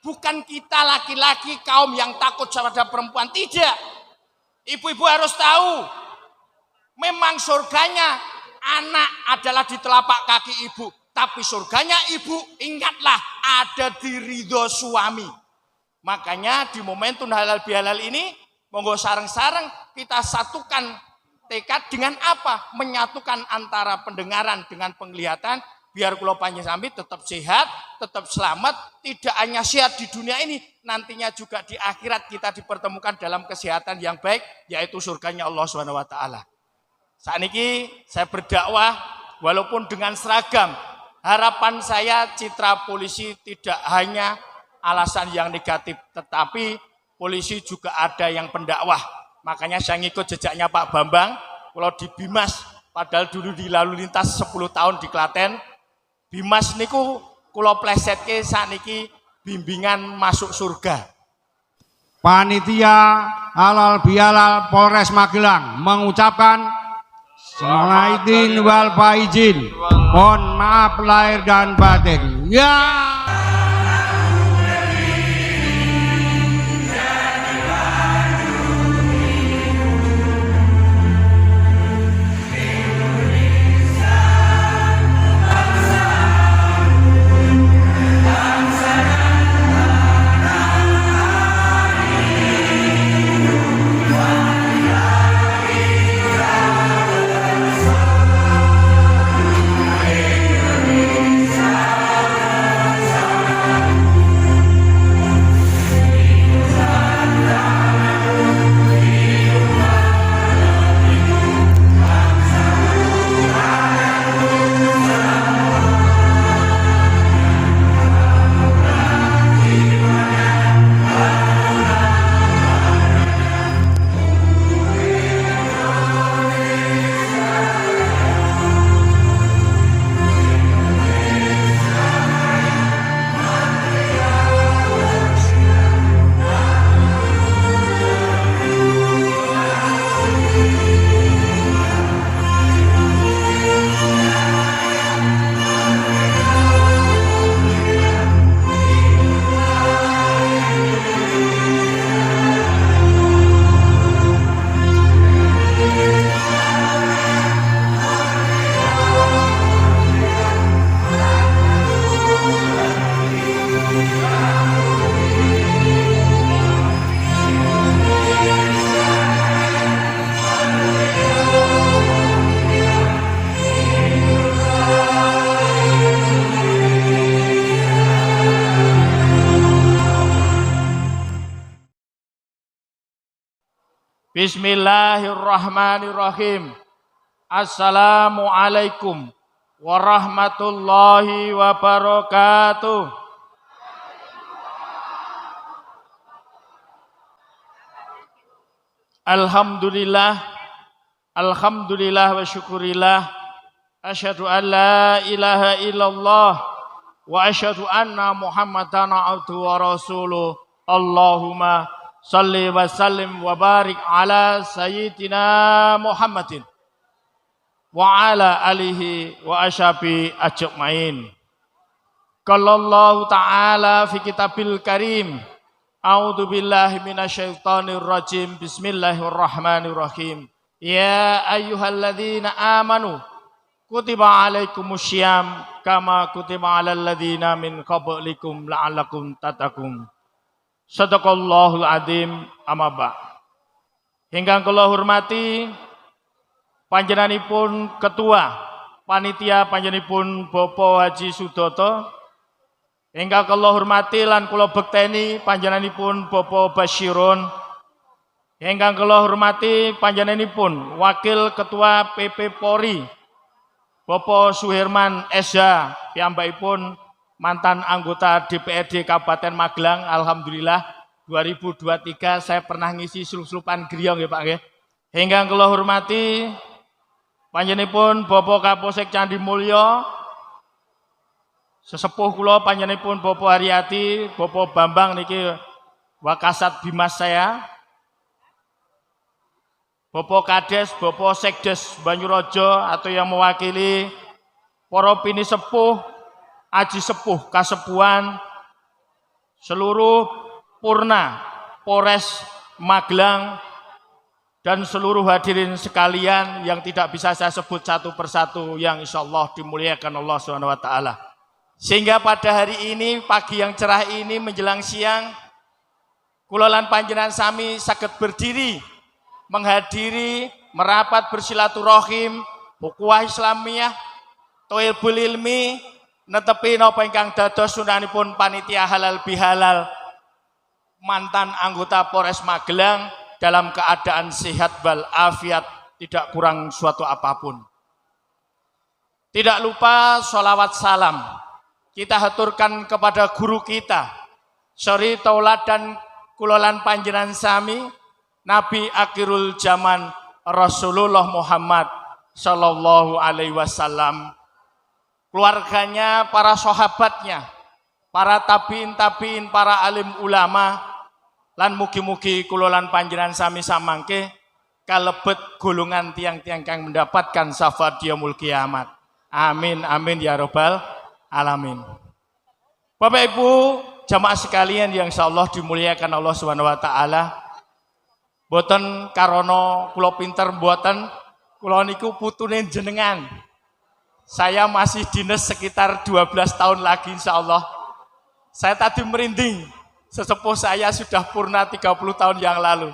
Bukan kita laki-laki kaum yang takut pada perempuan, tidak. Ibu-ibu harus tahu, memang surganya anak adalah di telapak kaki ibu, tapi surganya ibu, ingatlah, ada di ridho suami. Makanya di momentum halal bihalal ini, monggo sareng-sareng kita satukan tekad dengan apa? Menyatukan antara pendengaran dengan penglihatan, biar kula panjenengan sami tetap sehat, tetap selamat, tidak hanya sehat di dunia ini, nantinya juga di akhirat kita dipertemukan dalam kesehatan yang baik, yaitu surganya Allah Subhanahu wa taala. Saat ini saya berdakwah walaupun dengan seragam. Harapan saya citra polisi tidak hanya alasan yang negatif, tetapi polisi juga ada yang pendakwah. Makanya saya ngikut jejaknya Pak Bambang. Kalau di Bimas, padahal dulu di lalu lintas 10 tahun di Klaten, Bimas niku kula plesetke sakniki bimbingan masuk surga. Panitia halal bihalal Polres Magelang mengucapkan selamat idin wal faizin. Mohon maaf lahir dan batin. Ya. Bismillahirrahmanirrahim. Assalamualaikum warahmatullahi wabarakatuh. Alhamdulillah, alhamdulillah wa syukurillah. Asyhadu an la ilaha illallah wa asyhadu anna Muhammadan abduhu wa rasuluh. Allahumma salli wa sallim wa barik ala sayyidina Muhammadin wa ala alihi wa ashabi ajmain. Qala Allah ta'ala fi kitabil karim, a'udzu billahi minasyaitonir rajim, bismillahirrahmanirrahim. Ya ayyuhalladzina amanu kutiba alaikumussyam kama kutiba alal ladzina min qablikum la'allakum tattaqun. Sadaqallahul adzim, amma ba'. Ingkang kula hormati panjenenganipun ketua panitia panjenenganipun Bapak Haji Sudoto. Ingkang kula hormati lan kula bekteni panjenenganipun Bapak Basyirun. Ingkang kula hormati panjenenganipun Wakil Ketua PP Polri Bapak Suherman Eza, piyambakipun mantan anggota DPRD Kabupaten Magelang. Alhamdulillah 2023 saya pernah ngisi slup-slupan griyong ya Pak nggih. Ingkang kula hormati panjenenganipun Bapak Kapolsek Candi Mulyo, sesepuh kula panjenenganipun Bapak Haryati, Bapak Bambang niki Wakasat Bimas saya. Bapak Kades, Bapak Sekdes Banyurojo atau yang mewakili para pini sepuh, aji sepuh kasepuhan, seluruh Purna, Polres Magelang, dan seluruh hadirin sekalian yang tidak bisa saya sebut satu persatu yang insya Allah dimuliakan Allah SWT. Sehingga pada hari ini, pagi yang cerah ini menjelang siang, kula lan panjenengan sami saged berdiri menghadiri merapat bersilaturahim ukhuwah Islamiyah Thalibul Ilmi netepi napa ingkang dados sunanipun panitia halal bihalal mantan anggota Polres Magelang dalam keadaan sehat wal afiat, tidak kurang suatu apapun. Tidak lupa sholawat salam kita haturkan kepada guru kita, suri tauladan kulolan panjenengan sami, Nabi akhirul zaman Rasulullah Muhammad Sallallahu Alaihi Wasallam, keluarganya, para sahabatnya, para tabiin, para alim ulama, lan mugi-mugi kula lan panjenengan sami samangke kalebet golongan tiang-tiang kang mendapatkan syafaat yaumul kiamat. Amin amin ya rabbal alamin. Bapak Ibu jamaah sekalian yang insyaallah dimuliakan Allah Subhanahu wa taala. Mboten karono kula pinter mboten, kula niku putune jenengan. Saya masih dinas sekitar 12 tahun lagi insyaallah. Saya tadi merinding. Sesepuh saya sudah purna 30 tahun yang lalu.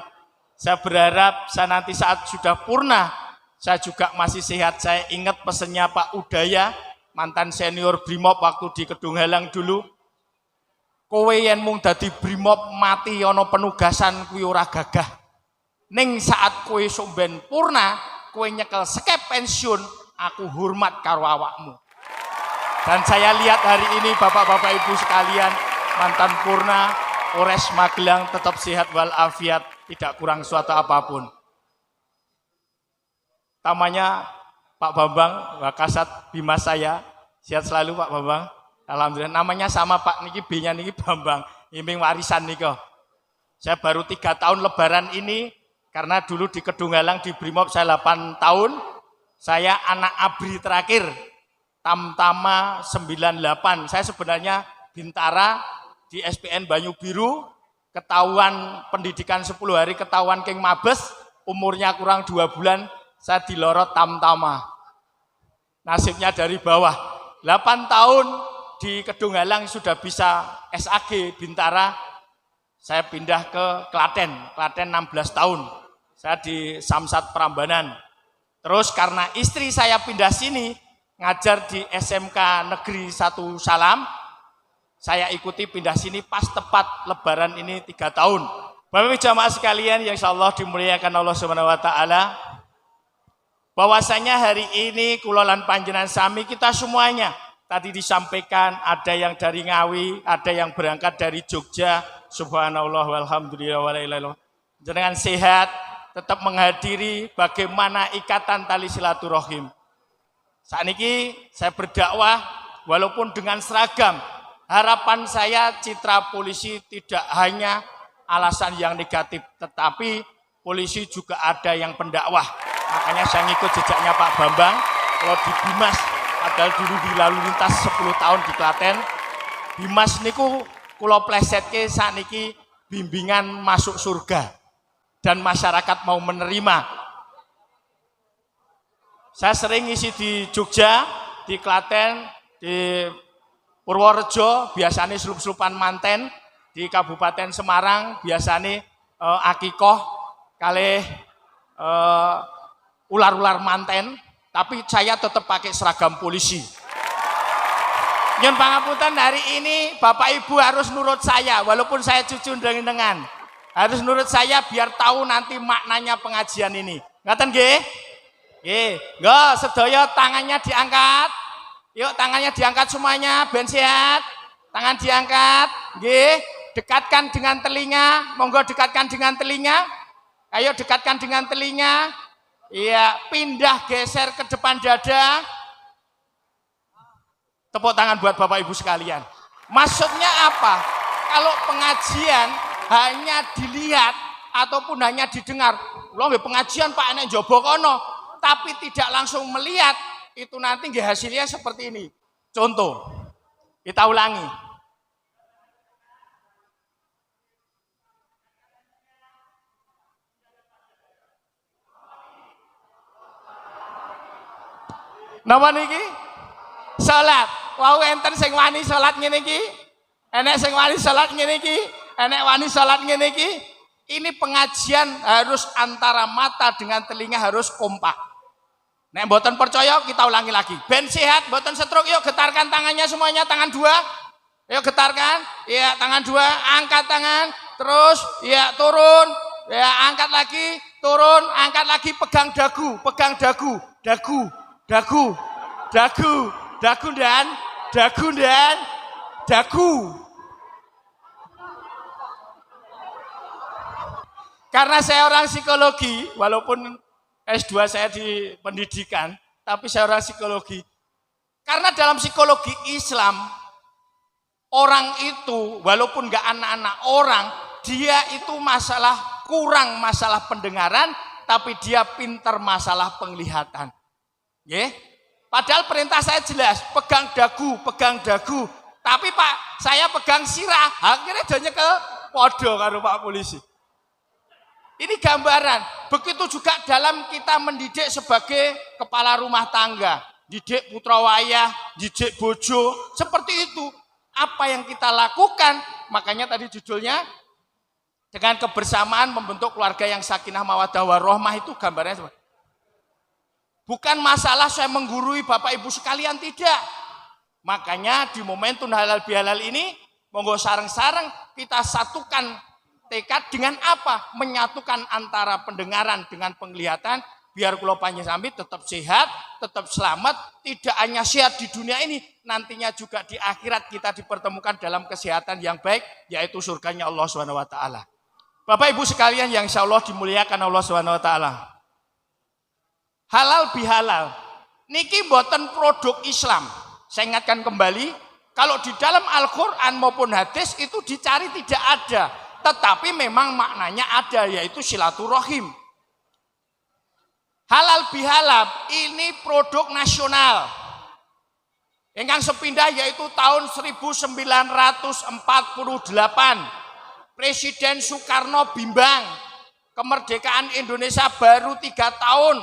Saya berharap saya nanti saat sudah purna, saya juga masih sehat. Saya ingat pesannya Pak Udaya, mantan senior Brimob waktu di Kedung Halang dulu. Kowe yen mung dadi Brimob mati ana penugasan kuwi ora gagah. Ning saat kowe somben purna, kowe nyekel sekep pensiun, aku hormat karo awakmu. Dan saya lihat hari ini Bapak-bapak Ibu sekalian, mantan purna Polres Magelang tetap sehat wal afiat, tidak kurang suatu apapun. Namanya Pak Bambang, Wakasat Bimas saya, sehat selalu Pak Bambang. Alhamdulillah, namanya sama Pak niki B-nya niki Bambang, iming warisan niko. Saya baru 3 tahun lebaran ini, karena dulu di Kedung Halang di Brimob saya 8 tahun, saya anak ABRI terakhir, Tamtama 98. Saya sebenarnya Bintara, di SPN Banyu Biru, ketahuan pendidikan 10 hari, ketahuan King Mabes, umurnya kurang 2 bulan, saya dilorot Tamtama. Nasibnya dari bawah, 8 tahun di Kedung Halang sudah bisa SAG Bintara, saya pindah ke Klaten 16 tahun, saya di Samsat Prambanan. Terus karena istri saya pindah sini, ngajar di SMK Negeri 1 Salam, saya ikuti pindah sini pas tepat lebaran ini 3 tahun. Bapak-Ibu jamaah sekalian yang insyaallah dimuliakan Allah Subhanahu wa taala. Bahwasanya hari ini kula lan panjenengan sami kita semuanya tadi disampaikan ada yang dari Ngawi, ada yang berangkat dari Jogja. Subhanallah walhamdulillah wa la ilaha illallah. Jenengan sehat, tetap menghadiri bagaimana ikatan tali silaturahim. Saat ini saya berdakwah walaupun dengan seragam. Harapan saya citra polisi tidak hanya alasan yang negatif, tetapi polisi juga ada yang pendakwah. Makanya saya ngikut jejaknya Pak Bambang, kalau di Bimas, padahal dulu di lalu lintas 10 tahun di Klaten, Bimas niku kula plesetke sakniki bimbingan masuk surga dan masyarakat mau menerima. Saya sering ngisi di Jogja, di Klaten, di Purworejo biasanya selup-selupan manten, di Kabupaten Semarang biasanya akikoh kalih ular-ular manten, tapi saya tetap pakai seragam polisi. Nyun pangapunten, hari ini Bapak Ibu harus nurut saya, walaupun saya cucu dengan harus nurut saya biar tahu nanti maknanya pengajian ini. Ngaten nggih? Nggih, nggak sedaya tangannya diangkat. Yuk tangannya diangkat semuanya, ben sehat. Tangan diangkat, nggih. Dekatkan dengan telinga, monggo dekatkan dengan telinga. Ayo dekatkan dengan telinga. Iya, pindah geser ke depan dada. Tepuk tangan buat Bapak Ibu sekalian. Maksudnya apa? Kalau pengajian hanya dilihat ataupun hanya didengar, lho nggih pengajian Pak enek njaba kono, tapi tidak langsung melihat, itu nanti nggih hasilnya seperti ini. Contoh, kita ulangi. Napa niki? Salat. Wau enten sing wani salat ngene iki. Enek sing wani salat ngene iki. Enek wani salat ngene iki. Ini pengajian harus antara mata dengan telinga harus kompak. Nek mboten percaya kita ulangi lagi. Ben sehat, mboten stroke, yuk getarkan tangannya semuanya, tangan dua. Yuk getarkan. Ya, tangan dua, angkat tangan. Terus ya turun. Ya, angkat lagi, turun, angkat lagi, pegang dagu, dagu dan dagu. Karena saya orang psikologi, walaupun S2 saya di pendidikan, tapi saya orang psikologi. Karena dalam psikologi Islam, orang itu walaupun nggak anak-anak orang, dia itu kurang masalah pendengaran, tapi dia pintar masalah penglihatan. Padahal perintah saya jelas, pegang dagu. Tapi Pak, saya pegang sirah, akhirnya dia nyekel podo karo Pak polisi. Ini gambaran. Begitu juga dalam kita mendidik sebagai kepala rumah tangga, didik putra wayah, didik bojo, seperti itu. Apa yang kita lakukan? Makanya tadi judulnya dengan kebersamaan membentuk keluarga yang sakinah mawaddah warahmah, itu gambarnya seperti. Bukan masalah saya menggurui Bapak Ibu sekalian, tidak. Makanya di momentum halal bihalal ini, monggo sareng-sareng kita satukan tekad dengan apa? Menyatukan antara pendengaran dengan penglihatan, biar kula panjenengan sami tetap sehat, tetap selamat, tidak hanya sehat di dunia ini, nantinya juga di akhirat kita dipertemukan dalam kesehatan yang baik, yaitu surganya Allah Subhanahu wa taala. Bapak Ibu sekalian yang insyaallah dimuliakan Allah Subhanahu wa taala. Halal bihalal niki mboten produk Islam. Saya ingatkan kembali, kalau di dalam Al-Qur'an maupun hadis itu dicari tidak ada, tetapi memang maknanya ada, yaitu silaturahim. Halal bihalal ini produk nasional. Ingkang sepindah yaitu tahun 1948. Presiden Soekarno bimbang, kemerdekaan Indonesia baru 3 tahun.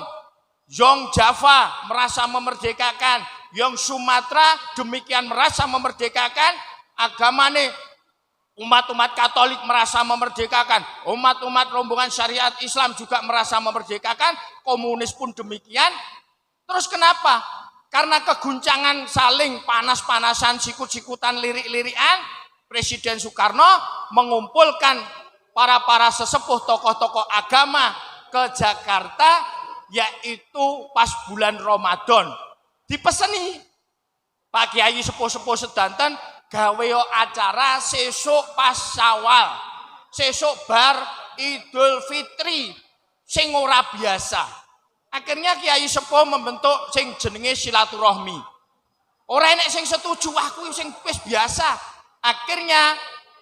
Yong Java merasa memerdekakan, Yong Sumatera demikian merasa memerdekakan, agamane umat-umat Katolik merasa memerdekakan, umat-umat rombongan syariat Islam juga merasa memerdekakan, komunis pun demikian. Terus kenapa? Karena keguncangan saling panas-panasan, sikut-sikutan, lirik-lirikan, Presiden Soekarno mengumpulkan para sesepuh tokoh-tokoh agama ke Jakarta, yaitu pas bulan Ramadan. Dipeseni Pak Kiai sepuh-sepuh sedanten, gawe acara sesuk pas Syawal, sesuk bar Idul Fitri, sing ora biasa. Akhirnya Kiai sepuh membentuk sing jenenge silaturahmi. Ora enek sing setuju, aku sing wis biasa. Akhirnya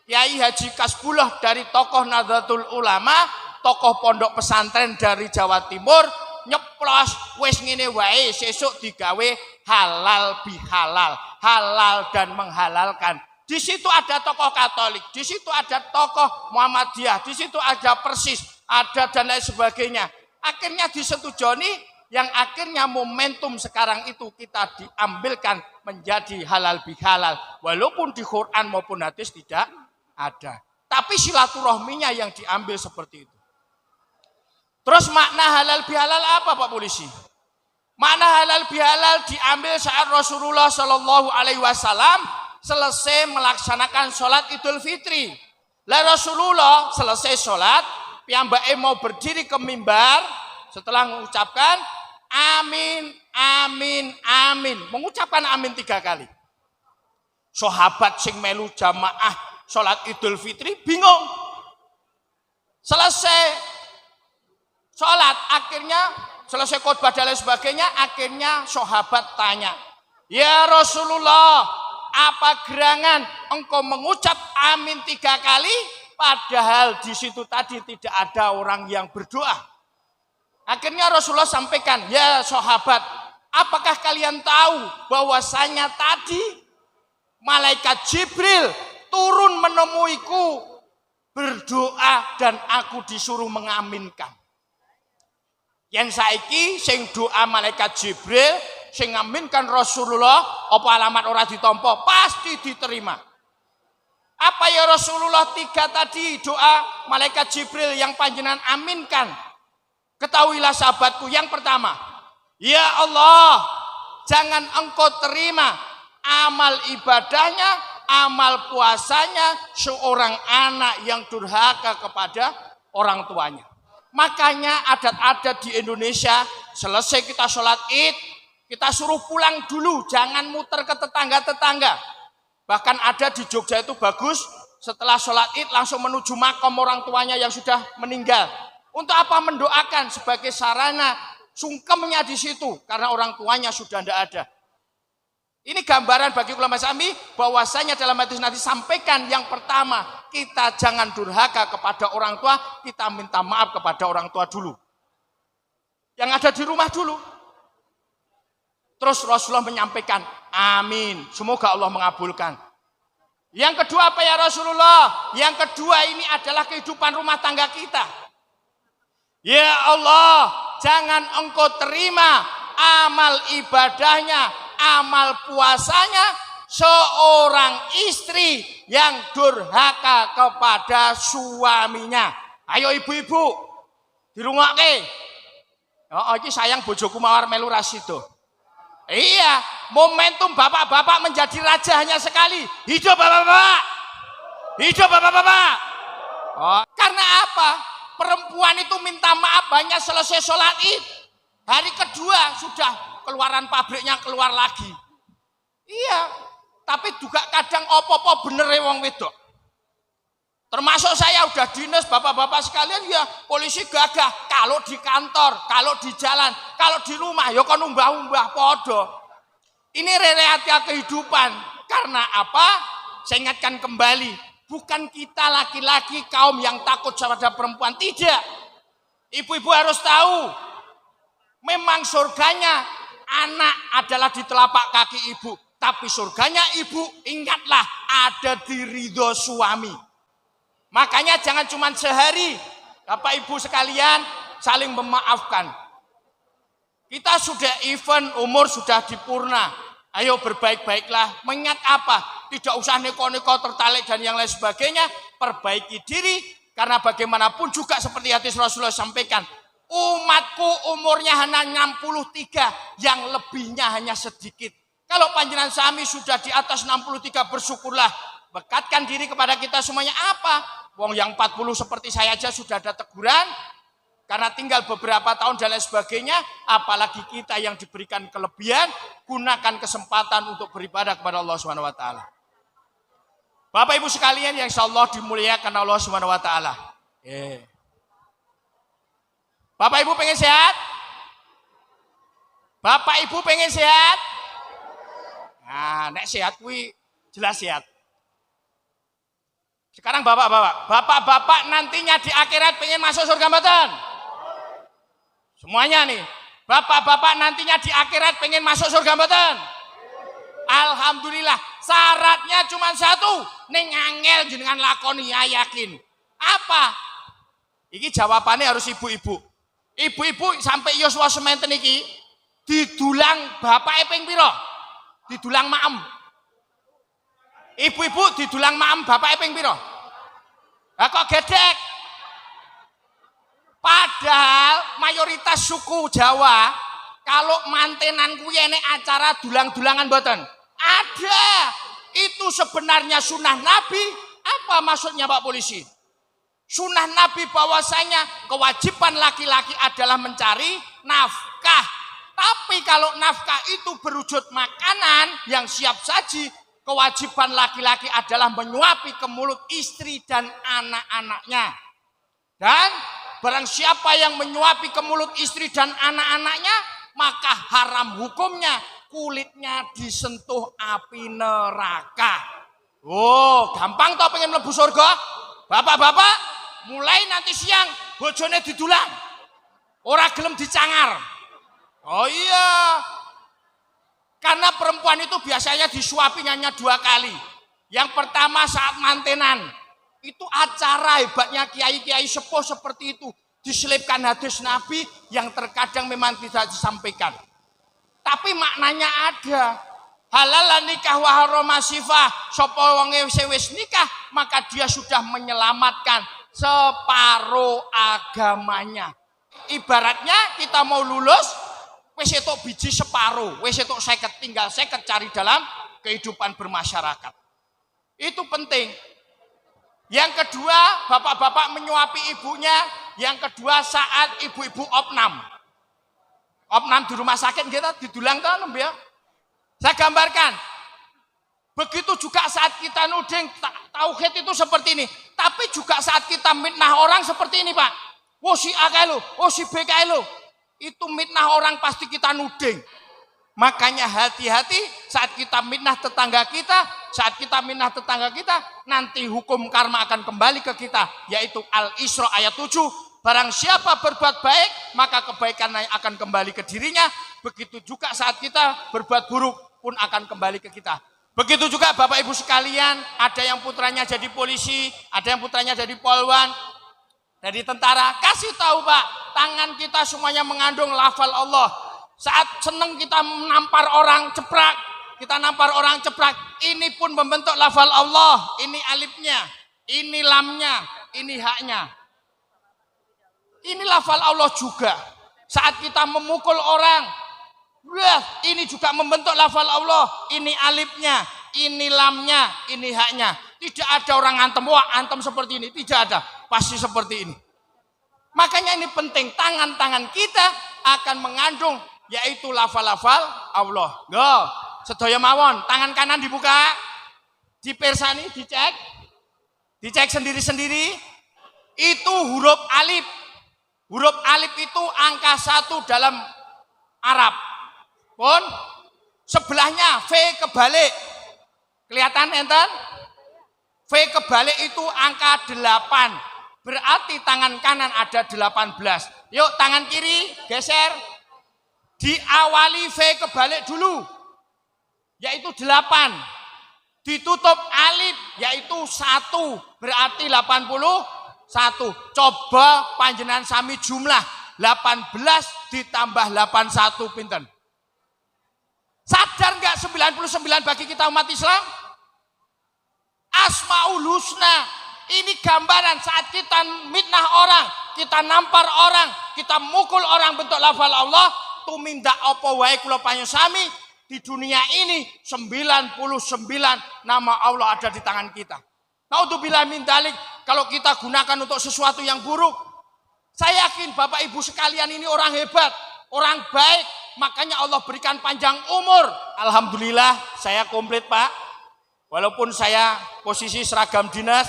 Kiai Haji Kasbullah dari tokoh Nahdlatul Ulama, tokoh pondok pesantren dari Jawa Timur, nyeplos wis ngene wae, sesuk digawe halal bihalal, halal dan menghalalkan. Di situ ada tokoh Katolik, di situ ada tokoh Muhammadiyah, di situ ada Persis, ada dan lain sebagainya. Akhirnya disetujoni, yang akhirnya momentum sekarang itu kita diambilkan menjadi halal bihalal, walaupun di Quran maupun hadis tidak ada. Tapi silaturahminya yang diambil seperti itu. Terus makna halal bihalal apa Pak Polisi? Makna halal bihalal diambil saat Rasulullah Shallallahu Alaihi Wasallam selesai melaksanakan sholat Idul Fitri. Lah Rasulullah selesai sholat, piyambake mau berdiri ke mimbar setelah mengucapkan amin, amin, amin. Mengucapkan amin 3 kali. Sahabat sing melu jamaah sholat Idul Fitri bingung. Selesai sholat, akhirnya selesai khotbah dan lain sebagainya, akhirnya sahabat tanya, ya Rasulullah, apa gerangan engkau mengucap amin 3 kali, padahal di situ tadi tidak ada orang yang berdoa. Akhirnya Rasulullah sampaikan, ya sahabat, apakah kalian tahu bahwasanya tadi malaikat Jibril turun menemuiku berdoa dan aku disuruh mengaminkan. Yang saiki sing doa malaikat Jibril sing ngaminkan Rasulullah apa alamat ora ditampa pasti diterima. Apa ya Rasulullah 3 tadi doa malaikat Jibril yang panjenengan aminkan. Ketahuilah sahabatku, yang pertama, ya Allah, jangan engkau terima amal ibadahnya, amal puasanya seorang anak yang durhaka kepada orang tuanya. Makanya adat-adat di Indonesia, selesai kita sholat id, kita suruh pulang dulu, jangan muter ke tetangga-tetangga. Bahkan ada di Jogja itu bagus, setelah sholat id langsung menuju makam orang tuanya yang sudah meninggal. Untuk apa? Mendoakan sebagai sarana sungkemnya di situ, karena orang tuanya sudah tidak ada. Ini gambaran bagi ulama Sami bahwasanya dalam hadis nanti sampaikan yang pertama, kita jangan durhaka kepada orang tua, kita minta maaf kepada orang tua dulu. Yang ada di rumah dulu. Terus Rasulullah menyampaikan, amin. Semoga Allah mengabulkan. Yang kedua apa ya Rasulullah? Yang kedua ini adalah kehidupan rumah tangga kita. Ya Allah, jangan engkau terima amal ibadahnya, amal puasanya seorang istri yang durhaka kepada suaminya. Ayo ibu-ibu, dirungokke. Oh, iki sayang bojoku mawar melu rasido. Iya, momentum bapak-bapak menjadi raja hanya sekali. Hidup bapak-bapak. Hidup bapak-bapak. Oh, karena apa? Perempuan itu minta maaf banyak selesai sholat id. Hari kedua sudah keluaran pabriknya keluar lagi. Iya, tapi juga kadang opo-opo bener wong wedok. Termasuk saya udah dinas bapak-bapak sekalian ya polisi gagah. Kalau di kantor, kalau di jalan, kalau di rumah ya kon umbah-umbah podo. Ini realita kehidupan. Karena apa? Saya ingatkan kembali. Bukan kita laki-laki kaum yang takut pada perempuan. Tidak. Ibu-ibu harus tahu. Memang surganya anak adalah di telapak kaki ibu. Tapi surganya ibu, ingatlah, ada di ridho suami. Makanya jangan cuma sehari. Bapak ibu sekalian saling memaafkan. Kita sudah event, umur sudah dipurna. Ayo berbaik-baiklah. Mengingat apa? Tidak usah neko-neko tertarik dan yang lain sebagainya. Perbaiki diri. Karena bagaimanapun juga seperti hadis Rasulullah sampaikan. Umatku umurnya hanya 63. Yang lebihnya hanya sedikit. Kalau panjenengan sami sudah di atas 63 bersyukurlah. Bekatkan diri kepada kita semuanya apa? Wong yang 40 seperti saya aja sudah ada teguran. Karena tinggal beberapa tahun dan lain sebagainya, apalagi kita yang diberikan kelebihan, gunakan kesempatan untuk beribadah kepada Allah Subhanahu wa taala. Bapak Ibu sekalian yang insyaallah dimuliakan Allah Subhanahu wa taala. Bapak Ibu pengen sehat? Bapak Ibu pengen sehat? Nah, nek sehat kuwi jelas sehat. Sekarang bapak-bapak nantinya di akhirat pengen masuk surga mboten? Semuanya nih, bapak-bapak nantinya di akhirat pengen masuk surga mboten? Alhamdulillah, syaratnya cuma satu, ning angel jenengan lakoni yakin. Apa? Iki jawabannya harus ibu-ibu. Ibu-ibu sampai yoswa sementen iki didulang bapake ping pira? Didulang maem. Ibu-ibu didulang maem bapake ping pira? Lah kok gedek? Padahal mayoritas suku Jawa kalau mantenan kuwi enek acara dulang-dulangan mboten? Ada. Itu sebenarnya sunnah Nabi. Apa maksudnya Pak Polisi? Sunnah Nabi bahwasanya kewajiban laki-laki adalah mencari nafkah. Tapi kalau nafkah itu berwujud makanan yang siap saji, kewajiban laki-laki adalah menyuapi ke mulut istri dan anak-anaknya. Dan barang siapa yang menyuapi ke mulut istri dan anak-anaknya, maka haram hukumnya kulitnya disentuh api neraka. Oh, gampang toh pengen mlebu surga? Bapak-bapak, mulai nanti siang bojone didulang. Ora gelem dicangar. Oh iya. Karena perempuan itu biasanya disuapinya hanya 2 kali. Yang pertama saat mantenan. Itu acara hebatnya kiai-kiai sepuh seperti itu. Diselipkan hadis Nabi yang terkadang memang tidak disampaikan. Tapi maknanya ada. Halal nikah wa harama sifah. Sapa wong wis nikah, maka dia sudah menyelamatkan separuh agamanya. Ibaratnya kita mau lulus, wis etuk biji separuh, wis etuk 50, tinggal 50 cari dalam kehidupan bermasyarakat. Itu penting. Yang kedua, bapak-bapak menyuapi ibunya. Yang kedua, saat ibu-ibu opnam. Opnam di rumah sakit kita didulang kan, ya. Saya gambarkan. Begitu juga saat kita nuding tauhid itu seperti ini. Tapi juga saat kita mitnah orang seperti ini, Pak. Wo si A kae lho, wo si B kae lho. Itu mitnah orang pasti kita nuding. Makanya hati-hati saat kita mitnah tetangga kita, nanti hukum karma akan kembali ke kita, yaitu Al-Isra ayat 7. Barang siapa berbuat baik, maka kebaikan akan kembali ke dirinya. Begitu juga saat kita berbuat buruk pun akan kembali ke kita. Begitu juga Bapak Ibu sekalian, ada yang putranya jadi polisi, ada yang putranya jadi polwan, jadi tentara. Kasih tahu Pak, tangan kita semuanya mengandung lafal Allah. Saat seneng kita nampar orang ceprak, ini pun membentuk lafal Allah. Ini alifnya, ini lamnya, ini haknya. Ini lafal Allah juga. Saat kita memukul orang, ini juga membentuk lafal Allah. Ini alifnya, ini lamnya, ini haknya. Tidak ada orang antem, wah antem seperti ini. Tidak ada, pasti seperti ini. Makanya ini penting, tangan-tangan kita akan mengandung yaitu lafal-lafal Allah. Go, sedaya mawon, tangan kanan dibuka, dipersani, dicek sendiri-sendiri. Itu huruf alif. Huruf alif itu angka 1 dalam Arab. Pun sebelahnya V kebalik. Kelihatan enten? V kebalik itu angka 8. Berarti tangan kanan ada 18. Yuk tangan kiri geser. Diawali V kebalik dulu, yaitu 8. Ditutup alif, yaitu 1, berarti 81. Coba panjenengan sami jumlah 18 ditambah 81 pinten? Sadar nggak 99 bagi kita umat Islam? Asmaul Husna. Ini gambaran saat kita mitnah orang, kita nampar orang, kita mukul orang bentuk lafal Allah. Tumindak apa wae kula panyusami di dunia ini 99 nama Allah ada di tangan kita. Naudzubillah min dzalik, kalau kita gunakan untuk sesuatu yang buruk. Saya yakin Bapak Ibu sekalian ini orang hebat, orang baik, makanya Allah berikan panjang umur. Alhamdulillah saya komplit Pak. Walaupun saya posisi seragam dinas,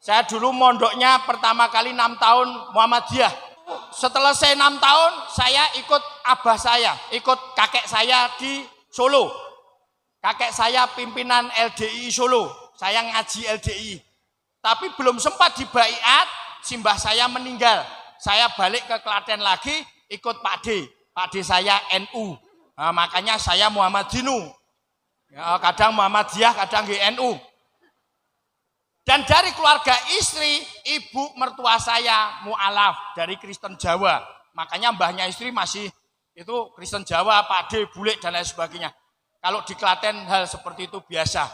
saya dulu mondoknya pertama kali 6 tahun Muhammadiyah. Setelah saya 6 tahun, saya ikut abah saya, ikut kakek saya di Solo. Kakek saya pimpinan LDI Solo, saya ngaji LDI. Tapi belum sempat dibaiat, simbah saya meninggal. Saya balik ke Klaten lagi, ikut Pak D. Pak D saya NU. Nah, makanya saya Muhammadinu. Ya, kadang Muhammadiyah, kadang GNU. Dan dari keluarga istri, ibu mertua saya mu'alaf dari Kristen Jawa. Makanya mbahnya istri masih itu Kristen Jawa, Pak D, Bulik, dan lain sebagainya. Kalau di Klaten hal seperti itu biasa.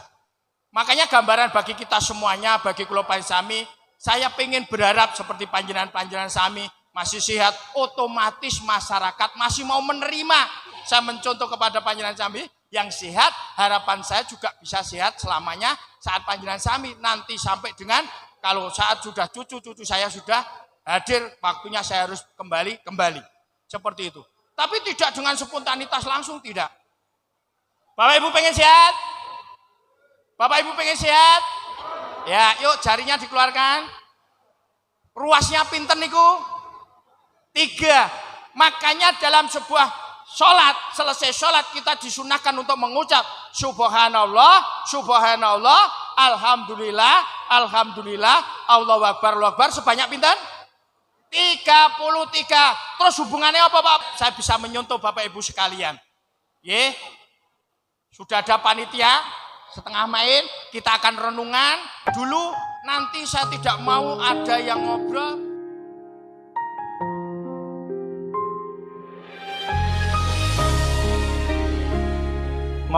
Makanya gambaran bagi kita semuanya, bagi Kulo Sami, saya pengen berharap seperti panjenengan Sami masih sehat, otomatis masyarakat masih mau menerima. Saya mencontoh kepada panjenengan Sami yang sehat, harapan saya juga bisa sehat selamanya saat panjenengan Sami nanti sampai dengan kalau saat sudah cucu-cucu saya sudah hadir, waktunya saya harus kembali. Seperti itu. Tapi tidak dengan spontanitas langsung, tidak. Bapak Ibu pengen sehat? Bapak Ibu pengen sehat? Ya, yuk jarinya dikeluarkan. Ruasnya pinten niku? 3. Makanya dalam sebuah sholat, selesai sholat kita disunahkan untuk mengucap subhanallah, subhanallah, alhamdulillah, alhamdulillah, Allahu Akbar, Allahu Akbar, sebanyak pinten? 33. Terus hubungannya apa Pak? Saya bisa menyontoh Bapak Ibu sekalian. Ye, sudah ada panitia, setengah main, kita akan renungan dulu. Nanti saya tidak mau ada yang ngobrol.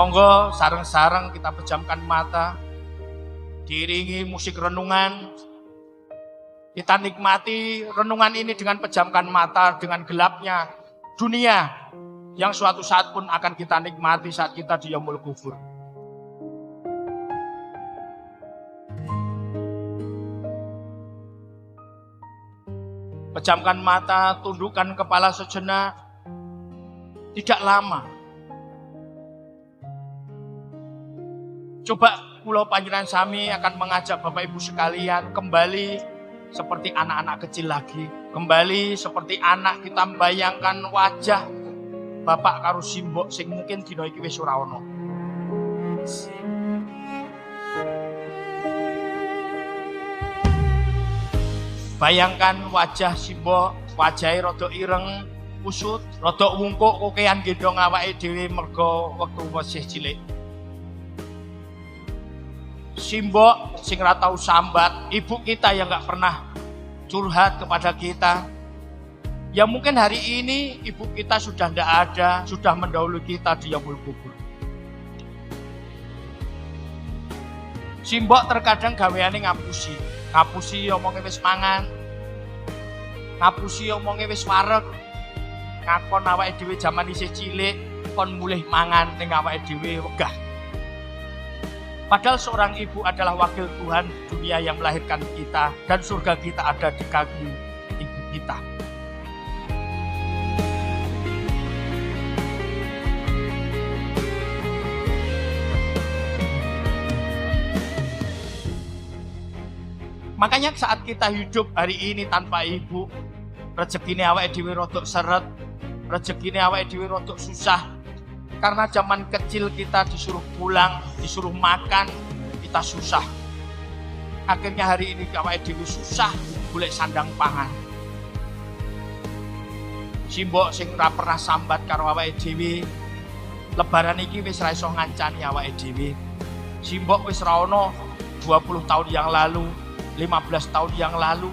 Monggo sareng-sareng kita pejamkan mata, diiringi musik renungan. Kita nikmati renungan ini dengan pejamkan mata, dengan gelapnya dunia yang suatu saat pun akan kita nikmati saat kita di Yaumul Kubur. Pejamkan mata, tundukkan kepala sejenak. Tidak lama. Coba kula panjenengan sami akan mengajak Bapak Ibu sekalian kembali seperti anak-anak kecil lagi. Kembali seperti anak, kita membayangkan wajah bapak karo simbok sing mungkin dina iki wis ora ana. Bayangkan wajah simbok, wajahe rada ireng, kusut, rada wungkuk kokean gendong awake dhewe mergo wektu masih cilik. Simbok sing ora tau sambat, ibu kita yang gak pernah curhat kepada kita. Ya mungkin hari ini ibu kita sudah ndak ada, sudah mendahului kita di Yaumul Kubur. Simbok terkadang gaweane ngapusi omonge wis mangan. Ngapusi omonge wis wareg. Ngakon awake dhewe jaman isih cilik kon mulih mangan ning awake dhewe wegah. Padahal seorang ibu adalah wakil Tuhan dunia yang melahirkan kita, dan surga kita ada di kaki ibu kita. Makanya saat kita hidup hari ini tanpa ibu, rezekine awake dhewe rodok seret, rezekine awake dhewe rodok susah. Karena zaman kecil kita disuruh pulang, disuruh makan, kita susah. Akhirnya hari ini awake dhewe susah golek sandang pangan. Simbok sing ora pernah sambat karo awake dhewe, lebaran iki wis ora iso ngancani awake dhewe. Simbok wis ora ono 20 tahun yang lalu, 15 tahun yang lalu,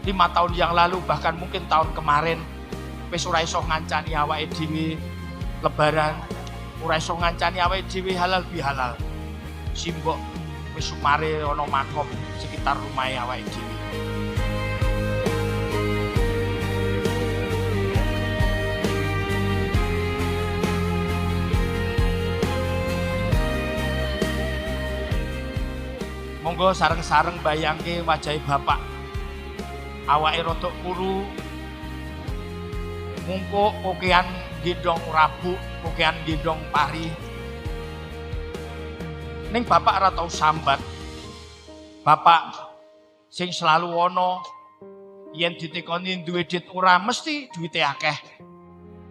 5 tahun yang lalu, bahkan mungkin tahun kemarin wis ora iso ngancani awake dhewe. Lebaran ora iso ngancani awake dhewe halal bihalal. Simbok wis sumare ana makom sekitar rumahe awake dhewe. Monggo sareng-sareng bayangke wajahe bapak. Awake rodok kuru, mungkuk kokean gendong rabuk, kokean gendong pari. Ning bapak ora tau sambat. Bapak sing selalu ono yen ditekoni duwe duit ora mesti duwite akeh.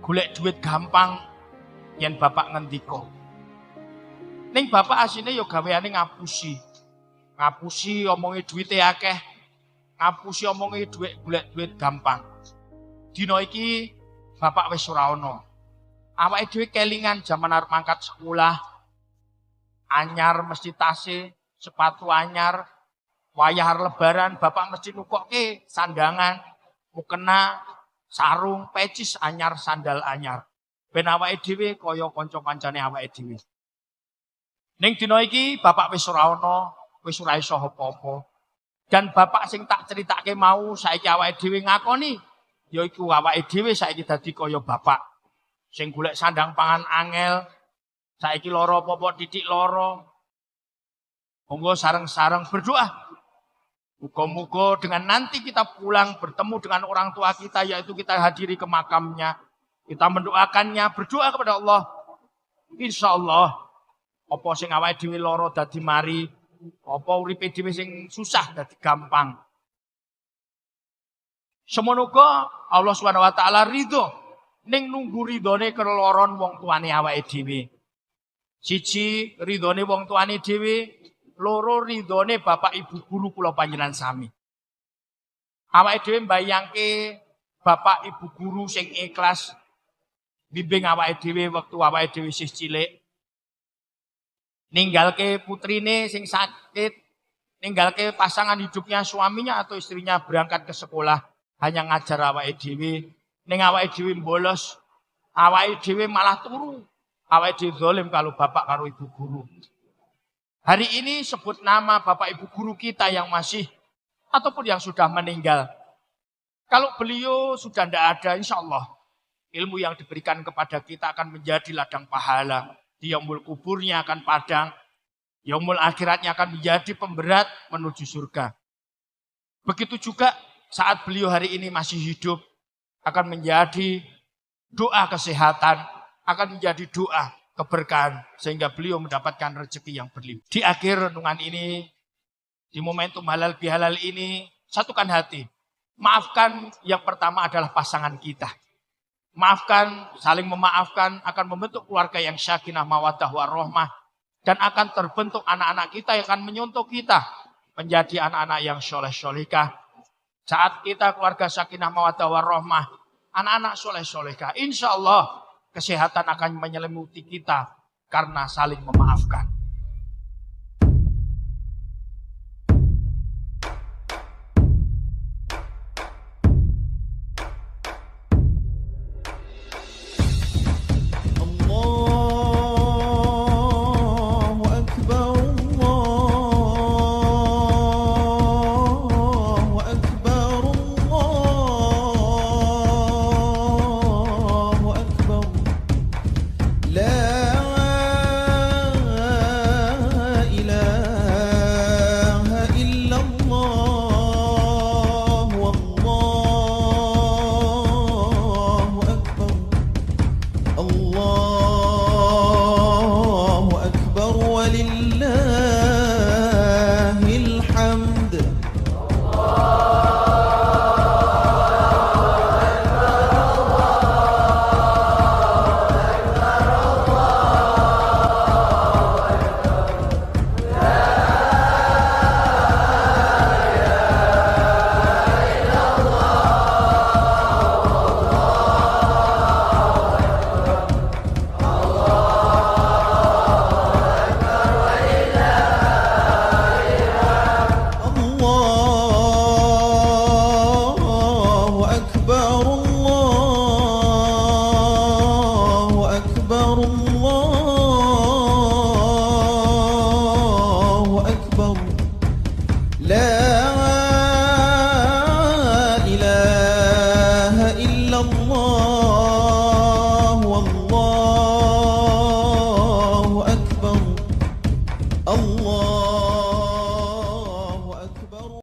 Golek duit gampang yen bapak ngendika. Ning bapak asine ya gaweane ngapusi. Ngapusi omonge duwite akeh. Ngapusi omonge golek duit gampang. Dina iki bapak wis ora ono. Awake dhewe kelingan jaman arep mangkat sekolah. Anyar mesti tase, sepatu anyar. Wayah lebaran bapak mesti nukokke sandangan, mukena, sarung, pecis anyar, sandal anyar. Ben awake dhewe kaya kanca-kancane awake dhewe. Ning dina iki bapak wis ora ono, wis ora iso apa-apa. Dan bapak sing tak critake mau saiki awake dhewe ngakoni, yaiku awake dhewe saiki dadi kaya bapak. Sing golek sandang pangan angel, saiki lara apa-apa titik lara. Monggo sareng-sareng berdoa. Muga-muga dengan nanti kita pulang bertemu dengan orang tua kita, yaitu kita hadiri ke makamnya. Kita mendoakannya, berdoa kepada Allah. Insya Allah, apa sing awake dhewe lara dadi mari, apa uripe dhewe sing susah dadi gampang. Semono Allah Subhanahu wa taala ridho. Ning nunggu ridhone keloron wong tuane awake dhewe. Siji ridhone wong tuane dhewe, loro ridhone bapak ibu guru kula panjenengan sami. Awake dhewe mbayangke bapak ibu guru sing ikhlas bimbing awake dhewe wektu awake dhewe isih cilik. Ninggalke putrine sing sakit, ninggalke pasangan hidupnya suaminya atau istrinya berangkat ke sekolah hanya ngajar awake dhewe. Ning awake dhewe bolos, awake dhewe malah turu Awake dhewe zalim kalau bapak karo ibu guru. Hari ini sebut nama bapak ibu guru kita yang masih ataupun yang sudah meninggal. Kalau beliau sudah tidak ada, insya Allah ilmu yang diberikan kepada kita akan menjadi ladang pahala. Di yaumul kuburnya akan padang, yaumul akhiratnya akan menjadi pemberat menuju surga. Begitu juga saat beliau hari ini masih hidup, akan menjadi doa kesehatan, akan menjadi doa keberkahan, sehingga beliau mendapatkan rezeki yang berlimpah. Di akhir renungan ini, di momentum halal bihalal ini, satukan hati. Maafkan yang pertama adalah pasangan kita. Maafkan, saling memaafkan akan membentuk keluarga yang sakinah mawaddah warahmah. Dan akan terbentuk anak-anak kita yang akan menyontoh kita menjadi anak-anak yang soleh-solehkah. Saat kita keluarga sakinah mawaddah warahmah, anak-anak soleh-solehkah, insya Allah kesehatan akan menyelimuti kita karena saling memaafkan.